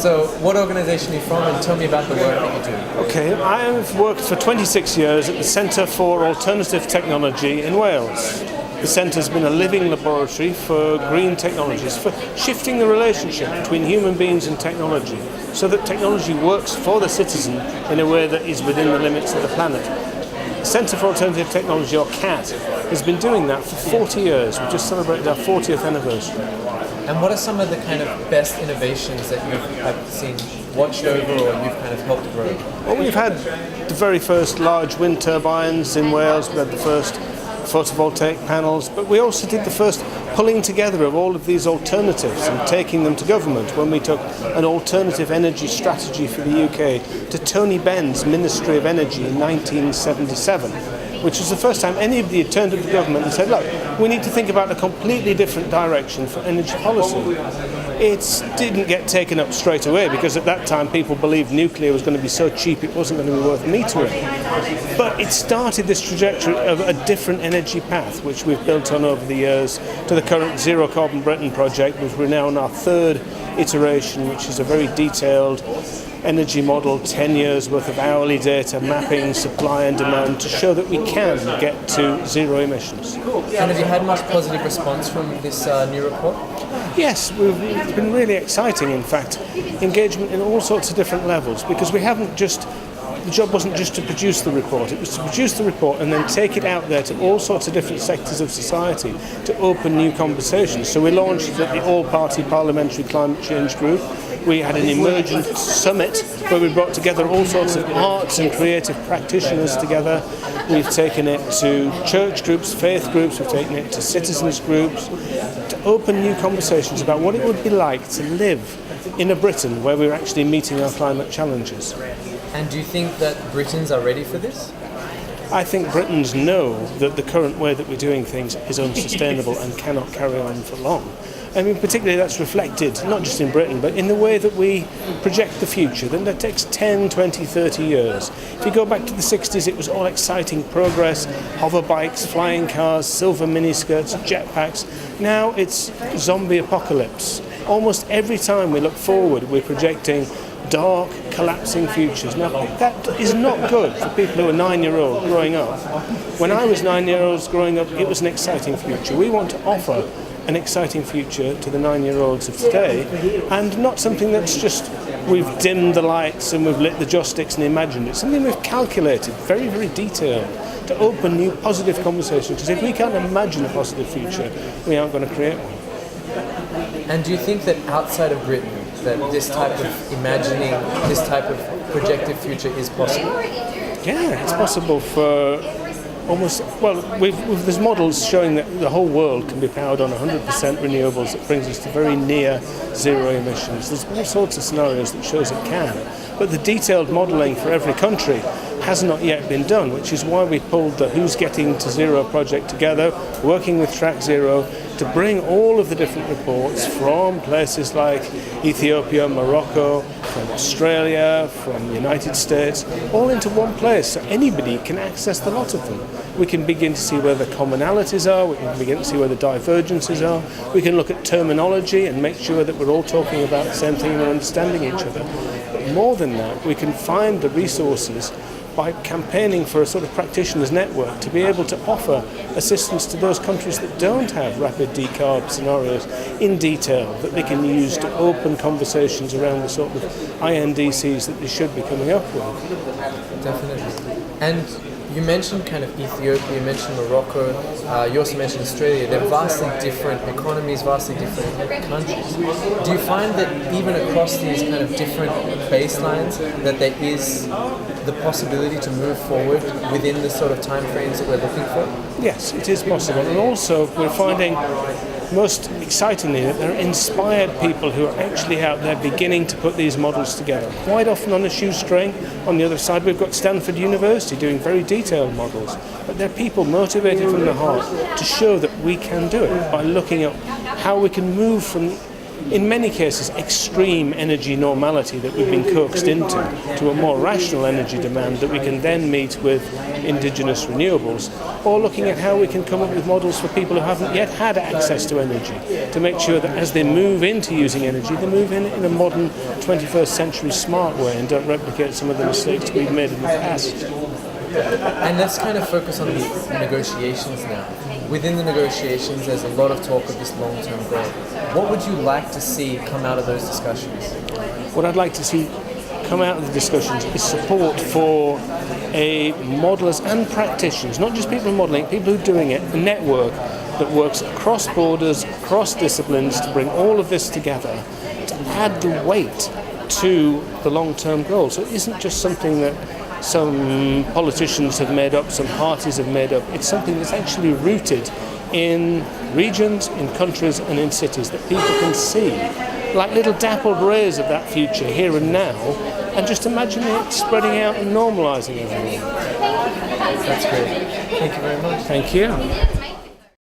So, what organisation are you from, and tell me about the work that you do? Okay, I have worked for 26 years at the Centre for Alternative Technology in Wales. The centre's been a living laboratory for green technologies, for shifting the relationship between human beings and technology, so that technology works for the citizen in a way that is within the limits of the planet. The Centre for Alternative Technology, or CAT, has been doing that for 40 years. We've just celebrated our 40th anniversary. And what are some of the kind of best innovations that you've seen watched over, or you've kind of helped grow? Well, we've had the very first large wind turbines in Wales, we had the first photovoltaic panels, but we also did the first pulling together of all of these alternatives and taking them to government when we took an alternative energy strategy for the UK to Tony Benn's Ministry of Energy in 1977, which was the first time anybody had turned to the government and said, look, we need to think about a completely different direction for energy policy. It didn't get taken up straight away because at that time people believed nuclear was going to be so cheap it wasn't going to be worth metering. But it started this trajectory of a different energy path, which we've built on over the years to the current Zero Carbon Britain project, which we're now on our third iteration, which is a very detailed energy model, 10 years worth of hourly data, mapping supply and demand to show that we can get to zero emissions. And have you had much positive response from this new report? Yes, it's been really exciting, in fact, engagement in all sorts of different levels, because the job wasn't just to produce the report, it was to produce the report and then take it out there to all sorts of different sectors of society to open new conversations. So we launched the All-Party Parliamentary Climate Change Group. We had an emergent summit where we brought together all sorts of arts and creative practitioners together. We've taken it to church groups, faith groups, we've taken it to citizens groups to open new conversations about what it would be like to live in a Britain where we're actually meeting our climate challenges. And do you think that Britons are ready for this? I think Britons know that the current way that we're doing things is unsustainable and cannot carry on for long. I mean, particularly that's reflected, not just in Britain, but in the way that we project the future. Then that takes 10, 20, 30 years. If you go back to the 60s, it was all exciting progress, hover bikes, flying cars, silver miniskirts, jetpacks. Now it's zombie apocalypse. Almost every time we look forward, we're projecting dark, collapsing futures. Now, that is not good for people who are 9-year-olds growing up. When I was 9-year-olds growing up, it was an exciting future. We want to offer an exciting future to the 9-year-olds of today, and not something that's just we've dimmed the lights and we've lit the joss sticks and imagined it. Something we've calculated, very, very detailed, to open new positive conversations. Because if we can't imagine a positive future, we aren't going to create one. And do you think that outside of Britain, that this type of imagining, this type of projected future is possible? Yeah, it's possible for almost, well, there's models showing that the whole world can be powered on 100% renewables. That brings us to very near zero emissions. There's all sorts of scenarios that shows it can. But the detailed modelling for every country has not yet been done, which is why we pulled the Who's Getting to Zero project together, working with Track Zero, to bring all of the different reports from places like Ethiopia, Morocco, from Australia, from the United States, all into one place so anybody can access the lot of them. We can begin to see where the commonalities are, we can begin to see where the divergences are, we can look at terminology and make sure that we're all talking about the same thing and understanding each other. But more than that, we can find the resources by campaigning for a sort of practitioners network to be able to offer assistance to those countries that don't have rapid decarb scenarios in detail that they can use to open conversations around the sort of INDCs that they should be coming up with. Definitely. And you mentioned kind of Ethiopia, you mentioned Morocco, you also mentioned Australia. They're vastly different economies, vastly different countries. Do you find that even across these kind of different baselines that there is the possibility to move forward within the sort of time frames that we're looking for? Yes, it is possible. And also we're finding most excitingly that there are inspired people who are actually out there beginning to put these models together. Quite often on a shoestring. On the other side we've got Stanford University doing very detailed models. But they're people motivated from the heart to show that we can do it by looking at how we can move from in many cases, extreme energy normality that we've been coaxed into, to a more rational energy demand that we can then meet with indigenous renewables, or looking at how we can come up with models for people who haven't yet had access to energy, to make sure that as they move into using energy, they move in a modern 21st century smart way and don't replicate some of the mistakes we've made in the past. And let's kind of focus on the negotiations now. Within the negotiations, there's a lot of talk of this long-term goal. What would you like to see come out of those discussions? What I'd like to see come out of the discussions is support for modelers and practitioners, not just people modelling, people who are doing it, a network that works across borders, across disciplines, to bring all of this together, to add the weight to the long-term goal. So it isn't just something that some politicians have made up, some parties have made up. It's something that's actually rooted in regions, in countries and in cities that people can see, like little dappled rays of that future here and now, and just imagine it spreading out and normalising everything. That's great. Thank you very much. Thank you.